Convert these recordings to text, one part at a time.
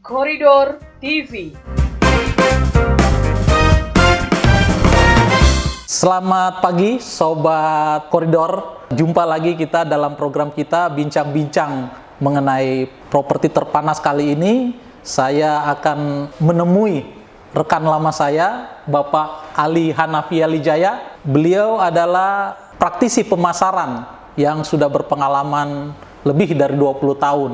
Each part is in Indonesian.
Koridor TV. Selamat pagi Sobat Koridor. Jumpa lagi kita dalam program kita bincang-bincang mengenai properti terpanas. Kali ini saya akan menemui rekan lama saya, Bapak Ali Hanafi Alijaya. Beliau adalah praktisi pemasaran yang sudah berpengalaman lebih dari 20 tahun.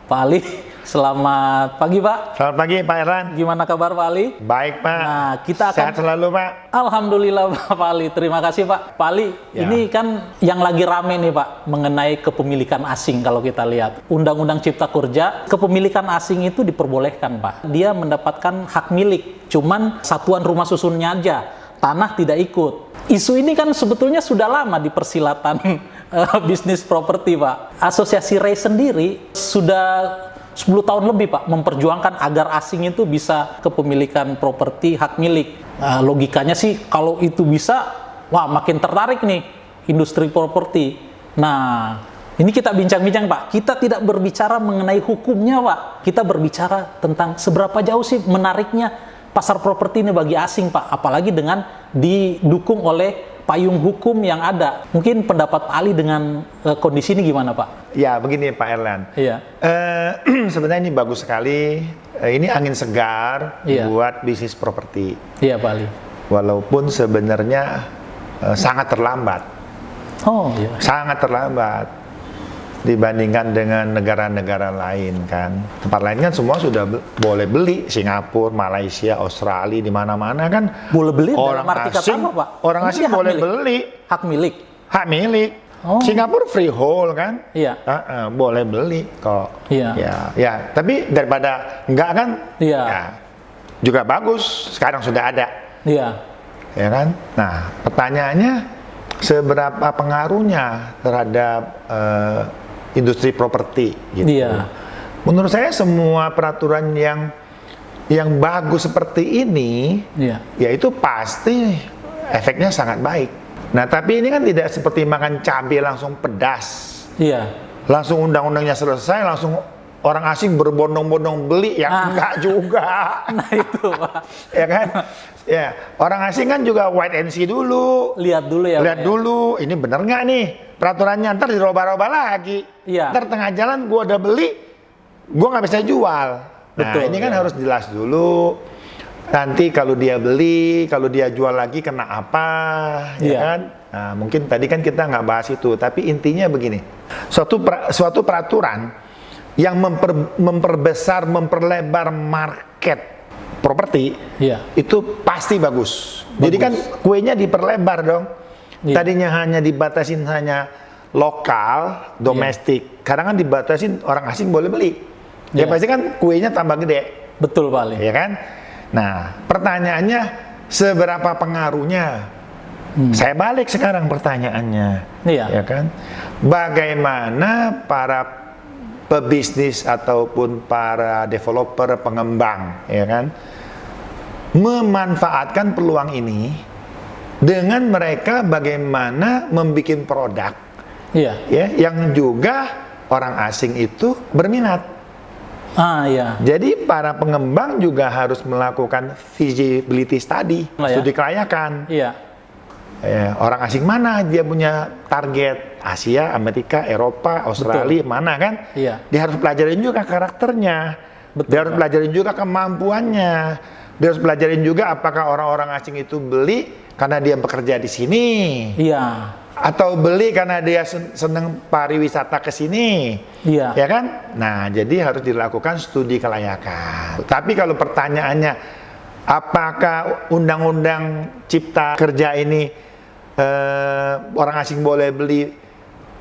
Pak Ali, selamat pagi Pak. Selamat pagi Pak Erlan. Gimana kabar Pak Ali? Baik Pak. Nah, kita akan sehat selalu Pak. Alhamdulillah Pak Ali. Terima kasih Pak. Pak Ali, Ya. ini kan yang lagi rame nih Pak mengenai kepemilikan asing. Kalau kita lihat Undang-Undang Cipta Kerja, kepemilikan asing itu diperbolehkan Pak. Dia mendapatkan hak milik, cuman satuan rumah susunnya aja, tanah tidak ikut. Isu ini kan sebetulnya sudah lama di persilatan bisnis properti Pak. Asosiasi REI sendiri sudah 10 tahun lebih Pak memperjuangkan agar asing itu bisa kepemilikan properti hak milik. Logikanya sih kalau itu bisa, wah makin tertarik nih industri properti. Nah, ini kita bincang-bincang Pak. Kita tidak berbicara mengenai hukumnya Pak. Kita berbicara tentang seberapa jauh sih menariknya pasar properti ini bagi asing Pak. Apalagi dengan didukung oleh payung hukum yang ada. Mungkin pendapat Pak Ali dengan kondisi ini gimana Pak? Ya begini Pak Erlan. Iya. Sebenarnya ini bagus sekali. Ini angin segar buat bisnis properti. Iya Pak Ali. Walaupun sebenarnya sangat terlambat. Oh iya. Sangat terlambat dibandingkan dengan negara-negara lain kan. Tempat lain kan semua sudah boleh beli. Singapura, Malaysia, Australia, di mana-mana kan. Boleh beli Orang dalam arti kata asing, apa Pak? orang Ini asing dia hak boleh milik? beli. Hak milik? Hak milik. Oh. Singapura freehold kan? Iya. Boleh beli kok. Iya. Ya. Tapi daripada enggak kan? Iya. Ya, juga bagus. Sekarang sudah ada. Iya. Ya kan? Nah, pertanyaannya seberapa pengaruhnya terhadap industri properti gitu. Iya. Menurut saya semua peraturan yang bagus seperti ini, Iya. ya itu pasti efeknya sangat baik. Nah, tapi ini kan tidak seperti makan cabai langsung pedas. Iya. Langsung undang-undangnya selesai, langsung orang asing berbondong-bondong beli, ya enggak juga. Nah itu Pak. Ya kan? Ya, orang asing kan juga wait and see dulu. Lihat dulu ya. Lihat Pak, dulu, ini bener nggak nih peraturannya, ntar dirubah-rubah lagi. Iya. Ntar tengah jalan gua udah beli, gua nggak bisa jual. Nah, Betul, ini kan ya. harus jelas dulu. Nanti kalau dia beli, kalau dia jual lagi kena apa, ya Iya. kan? Nah, mungkin tadi kan kita nggak bahas itu, tapi intinya begini. Suatu peraturan yang memperbesar, memperlebar market properti, Iya. itu pasti bagus. Jadi kan kuenya diperlebar dong. Iya. Tadinya hanya dibatasin hanya lokal, domestik. Sekarang kan dibatasin orang asing boleh beli. Ya Iya. pasti kan kuenya tambah gede, Betul Pak Ali. ya kan? Nah, pertanyaannya seberapa pengaruhnya? Saya balik sekarang pertanyaannya, Iya. ya kan? Bagaimana para pebisnis ataupun para developer, pengembang, ya kan, memanfaatkan peluang ini dengan mereka bagaimana membuat produk, Iya. ya, yang juga orang asing itu berminat. Iya. Jadi para pengembang juga harus melakukan feasibility study, Ya. studi kelayakan. Iya. Orang asing mana dia punya target, Asia, Amerika, Eropa, Australia, mana kan? Iya. Dia harus pelajarin juga karakternya. Betul, Dia harus Pak. pelajarin juga kemampuannya. Dia harus pelajarin juga apakah orang-orang asing itu beli karena dia bekerja di sini, Iya. atau beli karena dia senang pariwisata ke sini. Iya. Ya kan? Nah, jadi harus dilakukan studi kelayakan. Tapi kalau pertanyaannya, apakah undang-undang cipta kerja ini orang asing boleh beli,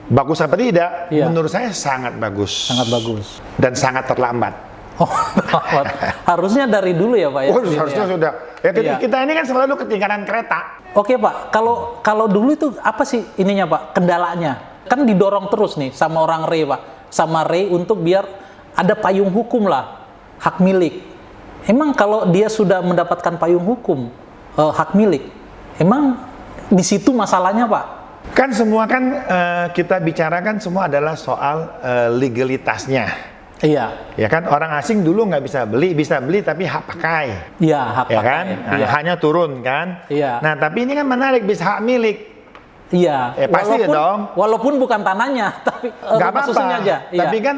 bagus apa tidak? Iya. Menurut saya sangat bagus. Sangat bagus. Dan sangat terlambat. Oh, harusnya dari dulu ya Pak ya. Oh, harusnya sudah. Ya, Iya. kita ini kan selalu ketinggalan kereta. Oke Pak, kalau dulu itu apa sih ininya Pak, kendalanya? Kan didorong terus nih sama orang REI Pak, sama REI untuk biar ada payung hukum lah, hak milik. Emang kalau dia sudah mendapatkan payung hukum, hak milik, emang di situ masalahnya Pak? Kan semua kan kita bicarakan semua adalah soal legalitasnya. Iya. Ya kan, orang asing dulu nggak bisa beli tapi hak pakai. Iya, hak Ya pakai. kan, nah, Iya. haknya turun kan. Iya. Nah, tapi ini kan menarik, bisa hak milik. Iya. Pasti dong. Walaupun bukan tanahnya, tapi Nggak rumah apa-apa. susunnya aja. Iya. Tapi kan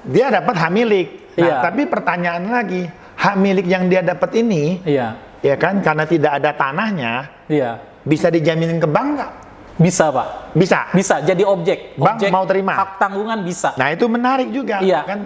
dia dapat hak milik. Nah, Iya. tapi pertanyaan lagi, hak milik yang dia dapat ini, Iya. ya kan, karena tidak ada tanahnya, Iya. bisa dijaminin ke bank nggak? Bisa, Pak. Bisa. Bisa jadi objek. Bank Objek mau terima? hak tanggungan bisa. Nah, itu menarik juga. Iya. Kan?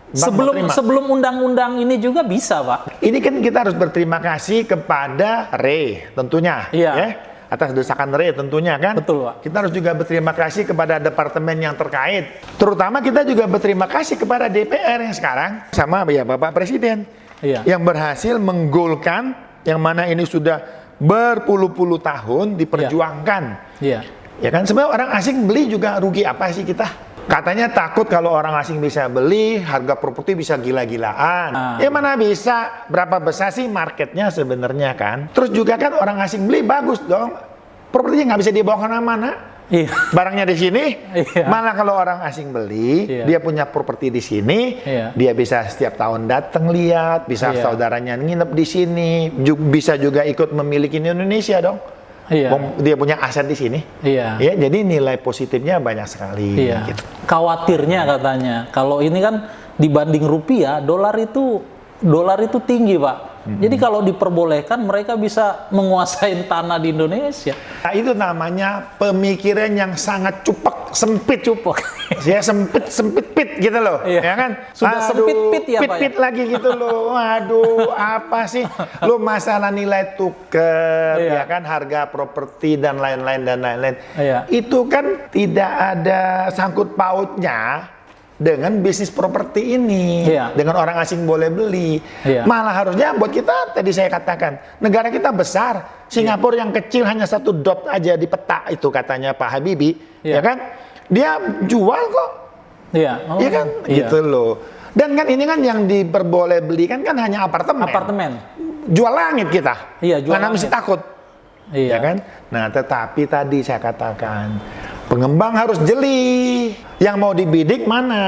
Bank mau terima. Sebelum undang-undang ini juga bisa, Pak. Ini kan kita harus berterima kasih kepada Ray tentunya, Iya. ya, atas desakan Ray tentunya kan. Betul, Pak. Kita harus juga berterima kasih kepada departemen yang terkait. Terutama kita juga berterima kasih kepada DPR yang sekarang sama ya Bapak Presiden, Iya. yang berhasil menggolkan yang mana ini sudah berpuluh-puluh tahun diperjuangkan. Iya. Ya kan, sebenarnya orang asing beli juga rugi apa sih kita? Katanya takut kalau orang asing bisa beli, harga properti bisa gila-gilaan. Ya mana bisa, berapa besar sih marketnya sebenarnya kan? Terus juga kan orang asing beli bagus dong. Propertinya nggak bisa dibawa kemana-mana. Iya. Barangnya di sini, Iya. malah kalau orang asing beli, Iya. dia punya properti di sini, Iya. dia bisa setiap tahun datang lihat, bisa Iya. saudaranya nginep di sini, bisa juga ikut memiliki di Indonesia dong. Iya. Dia punya aset di sini. Iya. Ya, jadi nilai positifnya banyak sekali. Iya. Gitu. Khawatirnya katanya, kalau ini kan dibanding rupiah, dolar itu tinggi, Pak. Jadi kalau diperbolehkan mereka bisa menguasai tanah di Indonesia. Nah, itu namanya pemikiran yang sangat sempit. Ya sempit gitu loh. Iya. Ya kan? Sudah sempit-pit ya, Pak, ya? Pit lagi gitu loh. Waduh, apa sih? Lu masalah nilai tukar, Iya. ya kan, harga properti dan lain-lain. Iya. Itu kan tidak ada sangkut pautnya dengan bisnis properti ini, Iya. dengan orang asing boleh beli. Iya. Malah harusnya buat kita, tadi saya katakan, negara kita besar, Singapura yang kecil hanya 1 dot aja di peta itu katanya Pak Habibie, Iya. ya kan? Dia jual kok, Iya. Oh, ya kan? iya. Gitu loh. Dan kan ini kan yang diperboleh beli kan hanya apartemen. Apartemen. Jual langit kita. Iya, jual Mana mesti langit. takut. Iya. Ya kan? Nah, tetapi tadi saya katakan, pengembang harus jeli. Yang mau dibidik mana?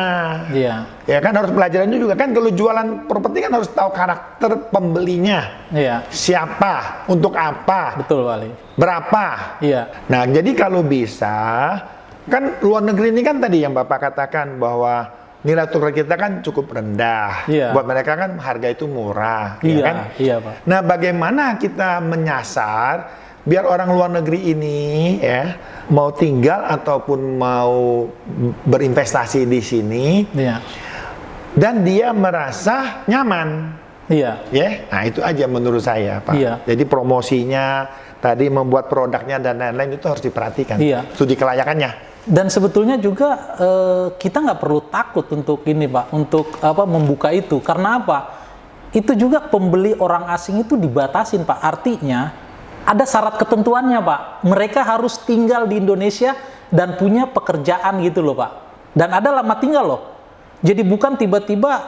Iya. Ya kan, harus pelajaran juga kan, kalau jualan properti kan harus tahu karakter pembelinya. Iya. Siapa, untuk apa, Betul, Wali. berapa. Iya. Nah, jadi kalau bisa, kan luar negeri ini kan tadi yang Bapak katakan bahwa nilai tukar kita kan cukup rendah. Iya. Buat mereka kan harga itu murah. Iya, Ya kan? iya, Pak. Nah, bagaimana kita menyasar biar orang luar negeri ini ya mau tinggal ataupun mau berinvestasi di sini Iya. dan dia merasa nyaman, Iya. ya. Nah, itu aja menurut saya, Pak. Iya. Jadi promosinya, tadi membuat produknya dan lain-lain itu harus diperhatikan. Iya. Studi kelayakannya. Dan sebetulnya juga kita nggak perlu takut untuk ini, Pak, untuk membuka itu. Karena apa? Itu juga pembeli orang asing itu dibatasin, Pak. Artinya ada syarat ketentuannya, Pak. Mereka harus tinggal di Indonesia dan punya pekerjaan gitu loh, Pak. Dan ada lama tinggal loh. Jadi bukan tiba-tiba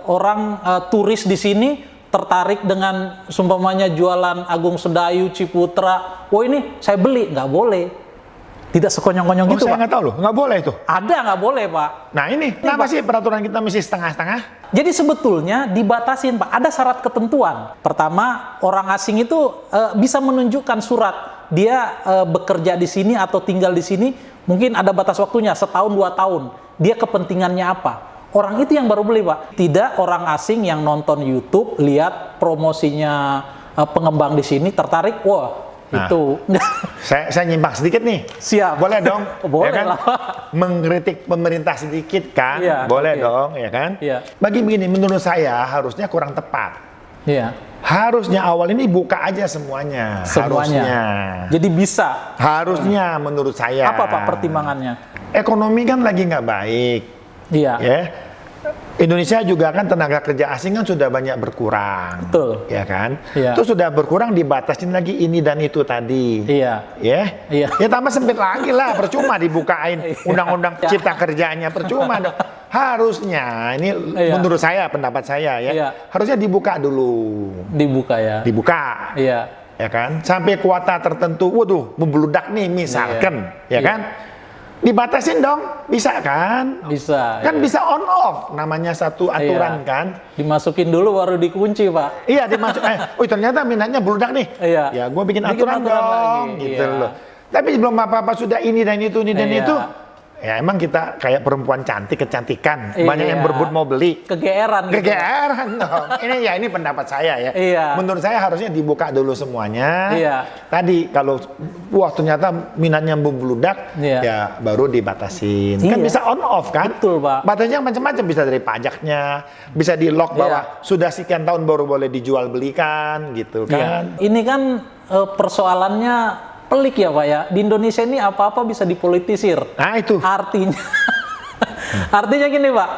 orang turis di sini tertarik dengan sumpamanya jualan Agung Sedayu, Ciputra. Oh ini saya beli, nggak boleh. Tidak sekonyong-konyong gitu, Saya Pak. nggak tahu loh, nggak boleh itu. Ada nggak boleh, Pak. Nah ini, kenapa sih peraturan kita mesti setengah-setengah? Jadi sebetulnya dibatasin, Pak. Ada syarat ketentuan. Pertama, orang asing itu bisa menunjukkan surat dia bekerja di sini atau tinggal di sini. Mungkin ada batas waktunya, 1-2 tahun. Dia kepentingannya apa? Orang itu yang baru beli, Pak. Tidak orang asing yang nonton YouTube, lihat promosinya pengembang di sini, tertarik, wah itu. Saya nyimpang sedikit nih. Siap. Boleh dong. Boleh ya kan? lah. Mengkritik pemerintah sedikit kan? Iya, boleh oke. dong, ya kan? Iya. Bagi begini, menurut saya harusnya kurang tepat. Iya. Harusnya awal ini buka aja semuanya. Harusnya. Jadi bisa. Harusnya menurut saya. Apa, Pak, pertimbangannya? Ekonomi kan lagi nggak baik. Iya. Ya. Indonesia juga kan tenaga kerja asing kan sudah banyak berkurang. Betul. Ya kan? Iya. Terus sudah berkurang dibatasin lagi ini dan itu tadi. Iya. Ya, Iya. ya tambah sempit lagi lah, percuma dibukain undang-undang Iya. cipta kerjanya, percuma dong. Harusnya, ini Iya. menurut saya, pendapat saya ya, Iya. harusnya dibuka dulu, Dibuka ya. dibuka, Iya. ya kan, sampai kuota tertentu, waduh, membludak nih misalkan, Iya. ya kan, dibatasin dong, bisa kan? Bisa. Kan bisa on off, namanya satu aturan Iya. kan? Dimasukin dulu baru dikunci, Pak. Iya dimasuk. Ternyata minatnya bludak nih. Iya. Ya gue bikin Bikin aturan aturan dong, lagi, gitu iya. loh. Tapi belum apa-apa sudah ini dan itu, ini dan Iya. itu. Ya emang kita kayak perempuan cantik, kecantikan. Iya. Banyak yang berebut mau beli. Kegeeran gitu. Kegeeran dong. Ini pendapat saya ya. Iya. Menurut saya harusnya dibuka dulu semuanya. Iya. Tadi kalau wah ternyata minatnya membludak, Iya. ya baru dibatasin. Kan Iya. bisa on off kan? Betul, Pak. Batasnya macam-macam, bisa dari pajaknya, bisa di lock Iya. bahwa sudah sekian tahun baru boleh dijual belikan gitu kan. Iya. Ini kan persoalannya pelik ya Pak ya. Di Indonesia ini apa-apa bisa dipolitisir. Nah itu. Artinya gini Pak,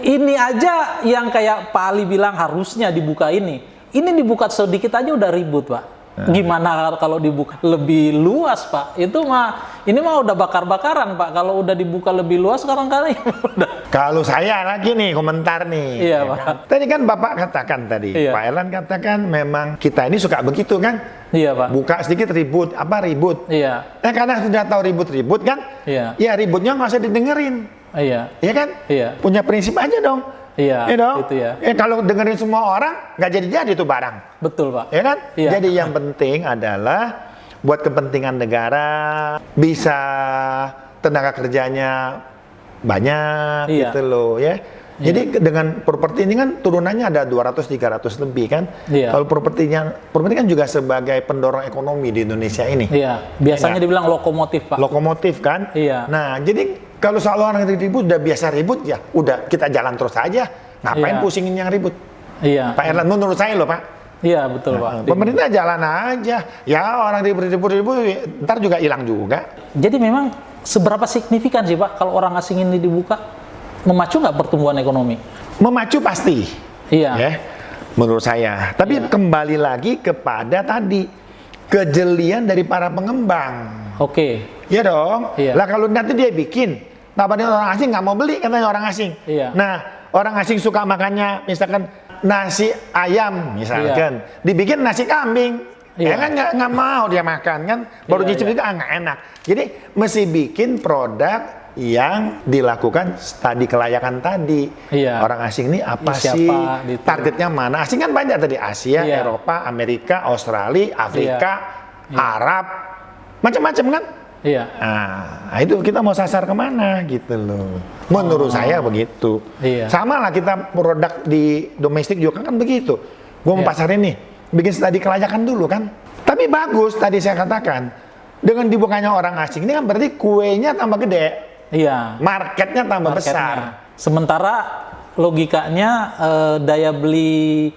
ini aja yang kayak Pak Ali bilang harusnya dibuka ini dibuka sedikit aja udah ribut Pak. Gimana kalau dibuka lebih luas Pak? Ini mah udah bakar-bakaran Pak. Kalau udah dibuka lebih luas sekarang kali udah. Kalau saya lagi nih komentar nih. Iya, ya Pak. kan? Tadi kan Bapak katakan tadi, Iya. Pak Erlan katakan memang kita ini suka begitu kan? Iya Pak. Buka sedikit ribut, ribut. Iya. Karena sudah tahu ribut-ribut kan? Iya. Ya ributnya nggak usah didengerin. Iya. Iya kan? Iya. Punya prinsip aja dong. Iya, Ya dong? itu ya. Kalau dengerin semua orang, nggak jadi-jadi tuh barang. Betul Pak. Ya kan? Iya. Jadi yang penting adalah buat kepentingan negara, bisa tenaga kerjanya banyak Iya. gitu loh ya. Jadi dengan properti ini kan turunannya ada 200-300 lebih kan. Iya. Kalau properti kan juga sebagai pendorong ekonomi di Indonesia ini. Iya. Biasanya Iya. dibilang lokomotif Pak. Lokomotif kan. Iya. Nah jadi kalau soal orang ribut udah biasa ribut ya, udah kita jalan terus aja. Ngapain Iya. pusingin yang ribut? Iya. Pak Erlan, menurut saya loh Pak. Iya betul Pak. Pemerintah jalan aja. Ya orang ribut-ribut ntar juga hilang juga. Jadi memang seberapa signifikan sih Pak kalau orang asing ini dibuka, memacu nggak pertumbuhan ekonomi? Memacu pasti. Iya. Ya, menurut saya. Tapi kembali lagi kepada tadi kejelian dari para pengembang. Oke. Ya dong. Iya. Lah kalau nanti dia bikin, namanya orang asing nggak mau beli katanya orang asing. Iya. Nah orang asing suka makannya misalkan nasi ayam misalkan, dibikin nasi kambing. Iya. Ya kan nggak mau dia makan kan, baru Iya, nyicip iya. juga nggak enak. Jadi mesti bikin produk yang dilakukan studi kelayakan tadi. Iya. Orang asing ini apa Siapa sih? gitu. Targetnya mana? Asing kan banyak tadi, Asia, Iya. Eropa, Amerika, Australia, Afrika, Iya. Arab, macam-macam kan? Iya. Nah, itu kita mau sasar kemana gitu loh. Menurut saya begitu. Iya. Sama lah kita produk di domestik juga kan begitu. Gue mau Iya. pasarin nih, bikin studi kelayakan dulu kan. Tapi bagus tadi saya katakan, dengan dibukanya orang asing ini kan berarti kuenya tambah gede, Iya. marketnya tambah Marketnya. besar. Sementara logikanya daya beli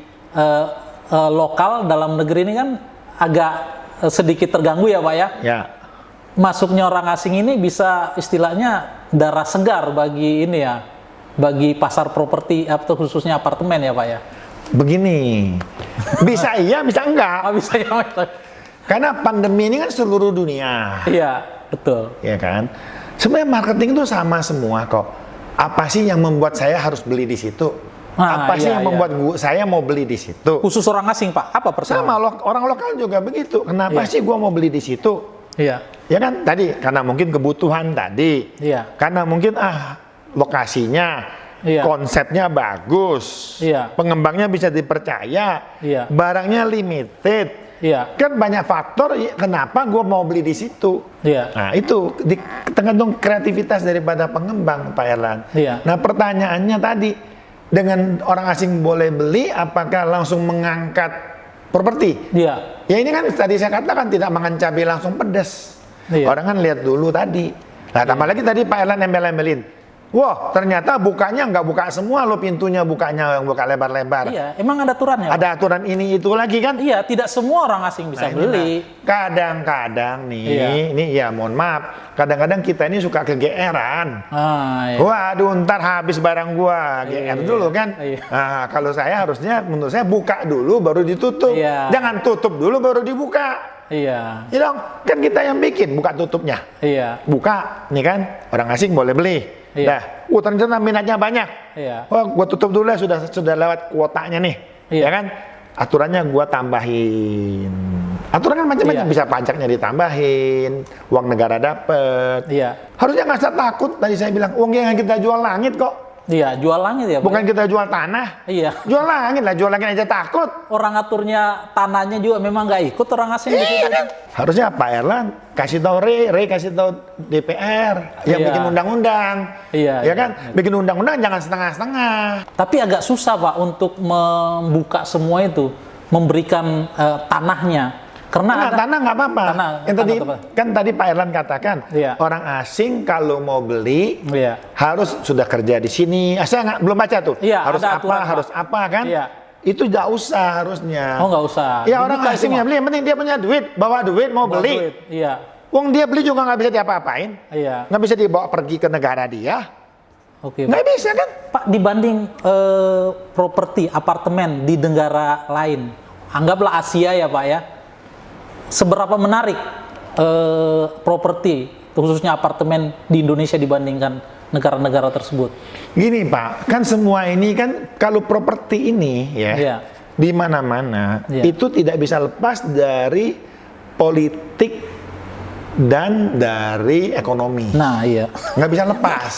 lokal dalam negeri ini kan agak sedikit terganggu ya Pak ya. Ya, Masuknya orang asing ini bisa istilahnya darah segar bagi ini ya, bagi pasar properti atau khususnya apartemen ya Pak ya. begini, bisa iya, bisa enggak. Bisa ya Pak? Karena pandemi ini kan seluruh dunia. Iya, betul. Ya kan? Sebenarnya marketing itu sama semua kok. Apa sih yang membuat saya harus beli di situ? Nah, Apa sih iya, yang iya. membuat saya mau beli di situ? Khusus orang asing Pak, apa persoalan? Sama orang lokal juga begitu. Kenapa Iya. sih gua mau beli di situ? Iya. Ya kan tadi karena mungkin kebutuhan tadi. Iya. Karena mungkin lokasinya, Iya. konsepnya bagus. Iya. Pengembangnya bisa dipercaya. Iya. Barangnya limited. Iya. Kan banyak faktor kenapa gua mau beli di situ. Iya. Nah itu tergantung kreativitas daripada pengembang Pak Erlan. Iya. Nah pertanyaannya tadi, dengan orang asing boleh beli, apakah langsung mengangkat properti? Iya. Ya ini kan tadi saya katakan tidak makan cabai langsung pedas. Iya. Orang kan lihat dulu tadi. Nah tambah lagi tadi Pak Erlan embel-embelin. Wah ternyata bukanya nggak buka semua loh, pintunya bukanya yang buka lebar-lebar. Iya, emang ada aturannya Pak? Ada aturan ini itu lagi kan? Iya, tidak semua orang asing bisa Nah, ini beli. kadang-kadang nih, Iya. ini ya mohon maaf, kadang-kadang kita ini suka kegeeran. Ah, iya. Waduh, ntar habis barang gua, GR Iya. dulu kan. Iya. Nah, kalau saya harusnya, menurut saya buka dulu baru ditutup. Iya. Jangan tutup dulu baru dibuka. Iya. Ya dong, kan kita yang bikin buka tutupnya. Iya. Buka, nih kan, orang asing boleh beli. Iya. Dah, ternyata minatnya banyak. Iya. Wah, gua tutup dulu lah, sudah lewat kuotanya nih. Iya. Ya kan? Aturannya gua tambahin. Aturan kan macam-macam, Iya. bisa pajaknya ditambahin, uang negara dapat. Iya. Harusnya nggak usah takut. Tadi saya bilang, uang yang kita jual langit kok. Iya, jual langit ya Pak. Bukan kita jual tanah. Iya. Jual langit lah, jual langit aja takut. Orang aturnya tanahnya juga memang nggak ikut orang asing di situ. Kan? Harusnya Pak Erlan kasih tahu Ray kasih tahu DPR yang Iya. bikin undang-undang. Iya, Ya iya. kan? Bikin undang-undang jangan setengah-setengah. Tapi agak susah Pak untuk membuka semua itu, memberikan tanahnya. Karena ada Tanah nggak apa-apa. Tanah, Yang tadi tanah apa? kan tadi Pak Erlan katakan Iya. orang asing kalau mau beli Iya. harus sudah kerja di sini. Saya nggak belum baca tuh. Iya, harus ada apa, aturan, Pak. harus apa kan? Iya. Itu nggak usah harusnya. Oh nggak usah. Ya orang Dibuka asing semua. yang beli, yang penting dia punya duit, bawa duit mau Bawa beli. duit. Iya. Wong dia beli juga nggak bisa diapa-apain, Iya. nggak bisa dibawa pergi ke negara dia, Oke. nggak bisa kan? Pak, dibanding properti apartemen di negara lain, anggaplah Asia ya Pak ya, seberapa menarik properti khususnya apartemen di Indonesia dibandingkan negara-negara tersebut? Gini Pak, kan semua ini kan kalau properti ini ya Iya. di mana-mana Iya. itu tidak bisa lepas dari politik dan dari ekonomi, Nah iya. nggak bisa lepas.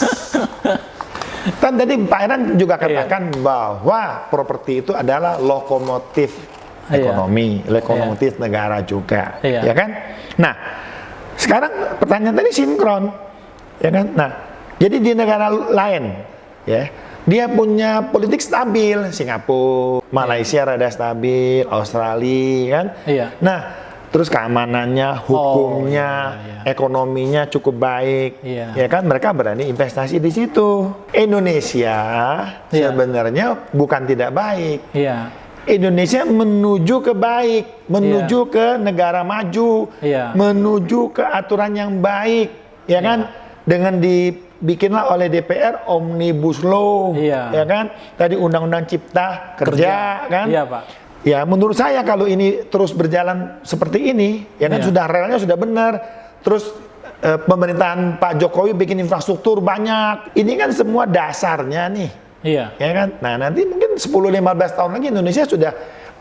Kan tadi Pak Erlan juga katakan bahwa properti itu adalah lokomotif Iya. ekonomi, lokomotif negara juga, Iya. ya kan? Nah, sekarang pertanyaan tadi sinkron, ya kan? Nah, jadi di negara lain, ya, dia punya politik stabil, Singapura, Malaysia rada stabil, Australia, kan? Iya. Nah, terus keamanannya, hukumnya, iya. ekonominya cukup baik, Iya. ya kan? Mereka berani investasi di situ. Indonesia Iya. sebenarnya bukan tidak baik. Iya. Indonesia menuju ke baik, menuju ke negara maju, Iya. menuju ke aturan yang baik, ya kan? Dengan dibikinlah oleh DPR Omnibus Law, Iya. ya kan? Tadi Undang-Undang Cipta Kerja, kan? Iya Pak. Ya menurut saya kalau ini terus berjalan seperti ini, ya kan Iya. sudah relnya sudah benar, terus pemerintahan Pak Jokowi bikin infrastruktur banyak, ini kan semua dasarnya nih. Iya. Ya kan? Nah, nanti mungkin 10-15 tahun lagi Indonesia sudah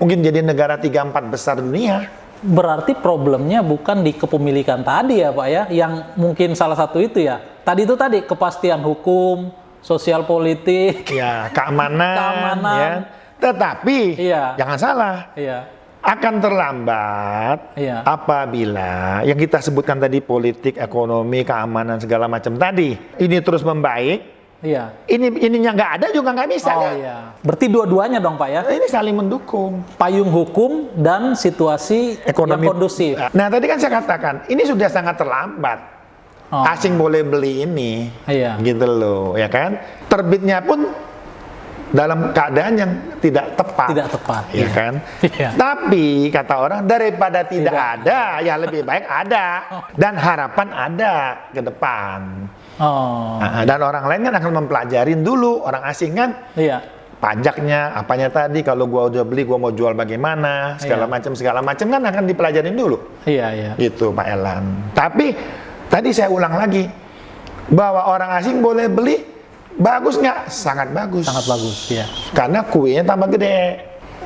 mungkin jadi negara 3-4 besar dunia. Berarti problemnya bukan di kepemilikan tadi ya Pak ya, yang mungkin salah satu itu ya. Tadi kepastian hukum, sosial politik. Ya, keamanan. Keamanan. Ya. Tetapi Iya. jangan salah, Iya. akan terlambat Iya. apabila yang kita sebutkan tadi politik, ekonomi, keamanan segala macam tadi ini terus membaik. Iya. Ininya nggak ada juga nggak bisa. Oh kan? iya. Berarti dua-duanya dong Pak ya. Ini saling mendukung. Payung hukum dan situasi Ekonomi yang kondusif. Nah, tadi kan saya katakan ini sudah sangat terlambat. Oh. Asing boleh beli ini, Iya. gitu loh, ya kan? Terbitnya pun dalam keadaan yang tidak tepat, Tidak tepat, ya iya. kan? Iya. Tapi kata orang daripada tidak Tidak. ada, ya lebih baik ada dan harapan ada ke depan. Oh. Nah, dan orang lain kan akan mempelajarin dulu, orang asing kan Iya. pajaknya, apanya tadi, kalau gua udah beli gua mau jual bagaimana, segala Iya. macam kan akan dipelajarin dulu. Iya, iya. Gitu Pak Erlan. Tapi tadi saya ulang lagi bahwa orang asing boleh beli, bagus nggak? Sangat bagus. Sangat bagus, ya. Karena kuenya tambah gede.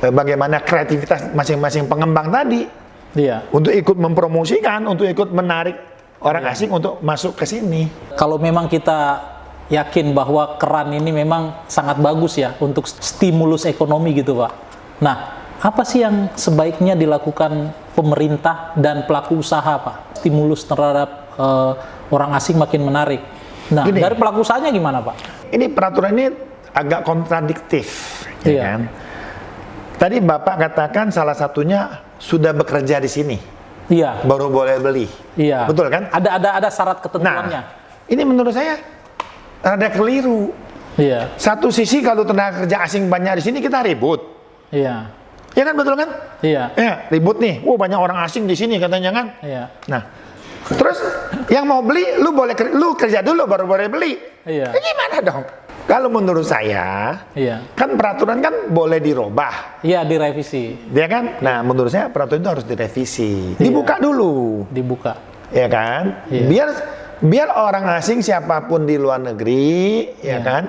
Bagaimana kreativitas masing-masing pengembang tadi Iya. untuk ikut mempromosikan, untuk ikut menarik orang asing untuk masuk ke sini. Kalau memang kita yakin bahwa keran ini memang sangat bagus ya untuk stimulus ekonomi gitu Pak. Nah, apa sih yang sebaiknya dilakukan pemerintah dan pelaku usaha Pak? Stimulus terhadap orang asing makin menarik. Nah, Gini. dari pelaku usahanya gimana Pak? Ini peraturan ini agak kontradiktif, ya Iya. kan? Tadi Bapak katakan salah satunya sudah bekerja di sini, Iya. baru boleh beli. Iya. Betul kan? Ada syarat ketentuannya. Nah, ini menurut saya rada keliru. Iya. Satu sisi kalau tenaga kerja asing banyak di sini kita ribut, Iya. ya kan betul kan? Iya. Ya ribut nih. Banyak orang asing di sini katanya kan. Iya. Nah, terus yang mau beli, lu kerja dulu baru boleh beli. Iya. Gimana dong? Kalau menurut saya, Iya. kan peraturan kan boleh dirubah, Iya, direvisi, ya kan? Nah, menurut saya peraturan itu harus direvisi, Iya. dibuka dulu, dibuka. ya kan? Iya. Biar orang asing siapapun di luar negeri, ya Iya. kan?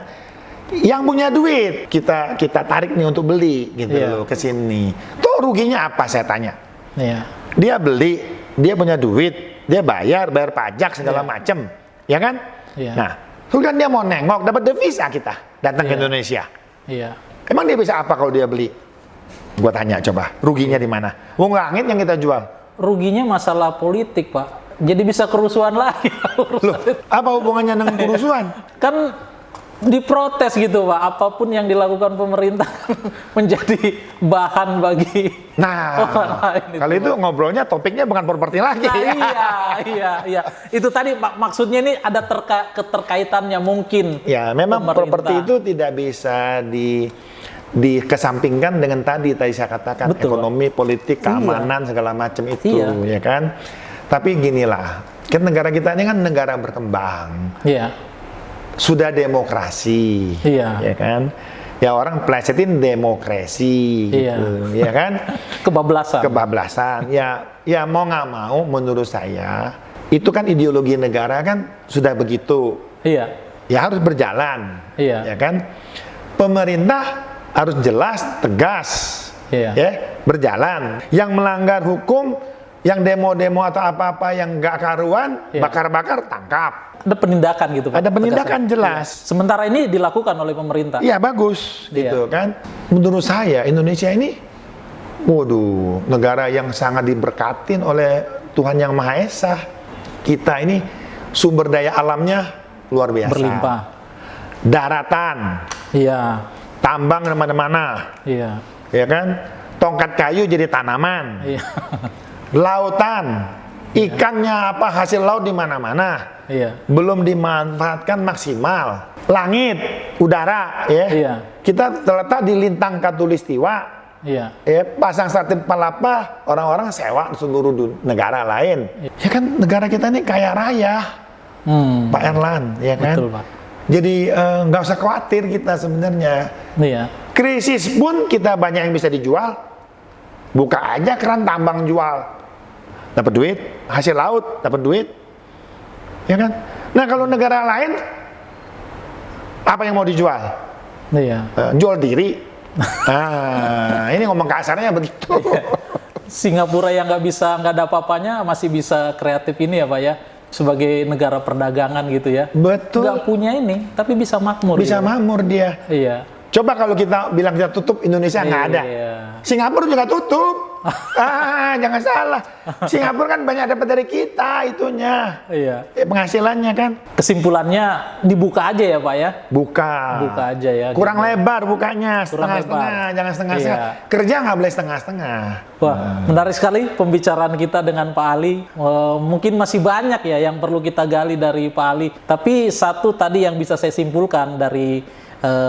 Yang punya duit kita tarik nih untuk beli gitu Iya. loh ke sini. Tuh ruginya apa saya tanya? Iya. Dia beli, dia punya duit, dia bayar pajak segala macem, ya kan? Iya. Nah, terus kan dia mau nengok, dapat devisa kita datang ke Indonesia. Iya. Emang dia bisa apa kalau dia beli? Gua tanya coba, ruginya di mana? Wong langit yang kita jual. Ruginya masalah politik, Pak. Jadi bisa kerusuhan lagi. Loh, apa hubungannya dengan kerusuhan? Kan diprotes gitu, Pak. Apapun yang dilakukan pemerintah menjadi bahan bagi Nah, orang lain. kalau itu ngobrolnya topiknya bukan properti lagi. Nah, iya. Itu tadi Pak, maksudnya ini ada keterkaitannya mungkin. Ya, memang pemerintah. properti itu tidak bisa dikesampingkan dengan tadi saya katakan. Betul, ekonomi, politik, keamanan, segala macam itu, ya kan? Tapi ginilah, kan negara kita ini kan negara berkembang. Iya. Sudah demokrasi, ya kan? Ya orang plesetin demokrasi, gitu, ya kan? Kebablasan. Ya mau nggak mau, menurut saya itu kan ideologi negara kan sudah begitu. Iya. Ya harus berjalan, ya kan? Pemerintah harus jelas, tegas, ya berjalan. Yang melanggar hukum, yang demo-demo atau apa-apa yang nggak karuan, bakar-bakar, tangkap. Ada penindakan gitu, Pak. Ada penindakan tegasnya. jelas. Sementara ini dilakukan oleh pemerintah. Iya bagus, gitu kan. Menurut saya Indonesia ini, waduh, negara yang sangat diberkatin oleh Tuhan Yang Maha Esa. Kita ini sumber daya alamnya luar biasa. Berlimpah. Daratan. Iya. Tambang di mana-mana. Iya. Ya kan? Tongkat kayu jadi tanaman. Iya. Lautan, ikannya apa, hasil laut di mana-mana. Iya. Belum dimanfaatkan maksimal. Langit, udara, ya. Iya. Kita terletak di lintang khatulistiwa. Iya. Ya, pasang satelit palapa, orang-orang sewa di seluruh negara lain. Ya kan negara kita ini kaya raya, Pak Erlan, ya kan? Betul, Pak. Jadi nggak usah khawatir kita sebenarnya. Iya. Krisis pun kita banyak yang bisa dijual. Buka aja keran tambang jual. Dapat duit, hasil laut, dapat duit. Ya kan? Nah, kalau negara lain apa yang mau dijual? Iya. Jual diri. Nah, ini ngomong kasarnya begitu. Singapura yang nggak ada apa-apanya masih bisa kreatif ini ya, Pak ya, sebagai negara perdagangan gitu ya. Betul. Nggak punya ini, tapi bisa makmur. Bisa makmur dia. Iya. Coba kalau kita bilang kita tutup, Indonesia nggak ada. Iya. Singapura juga tutup. Jangan salah. Singapura kan banyak dapat dari kita itunya. Iya. Penghasilannya kan. Kesimpulannya dibuka aja ya, Pak ya. Buka Aja ya. Kurang gitu. lebar bukanya, Kurang setengah-setengah, lebar. jangan setengah-setengah. Iya. Kerja nggak boleh setengah-setengah. Wah, menarik sekali pembicaraan kita dengan Pak Ali. Mungkin masih banyak ya yang perlu kita gali dari Pak Ali. Tapi satu tadi yang bisa saya simpulkan dari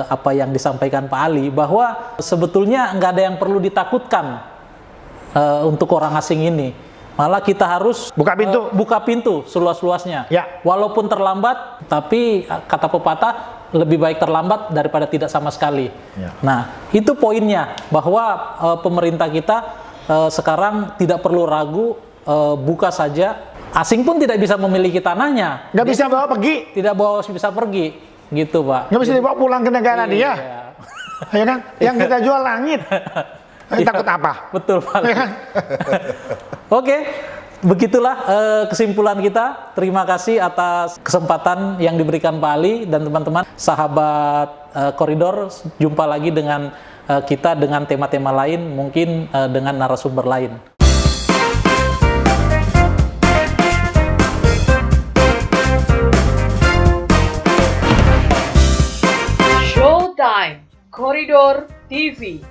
apa yang disampaikan Pak Ali, bahwa sebetulnya nggak ada yang perlu ditakutkan untuk orang asing ini. Malah kita harus buka pintu seluas-luasnya. Ya. Walaupun terlambat, tapi kata pepatah lebih baik terlambat daripada tidak sama sekali. Ya. Nah, itu poinnya, bahwa pemerintah kita sekarang tidak perlu ragu, buka saja. Asing pun tidak bisa memiliki tanahnya. Nggak bisa bawa pergi. Tidak bisa pergi. Gitu, Pak. Nggak bisa dibawa pulang ke negara dia. Ya kan? Yang kita jual langit. Takut apa? Betul, Pak. Ya kan? Oke, begitulah kesimpulan kita. Terima kasih atas kesempatan yang diberikan Pak Ali dan teman-teman. Sahabat Koridor, jumpa lagi dengan kita dengan tema-tema lain, mungkin dengan narasumber lain. Showtime, Corridor TV.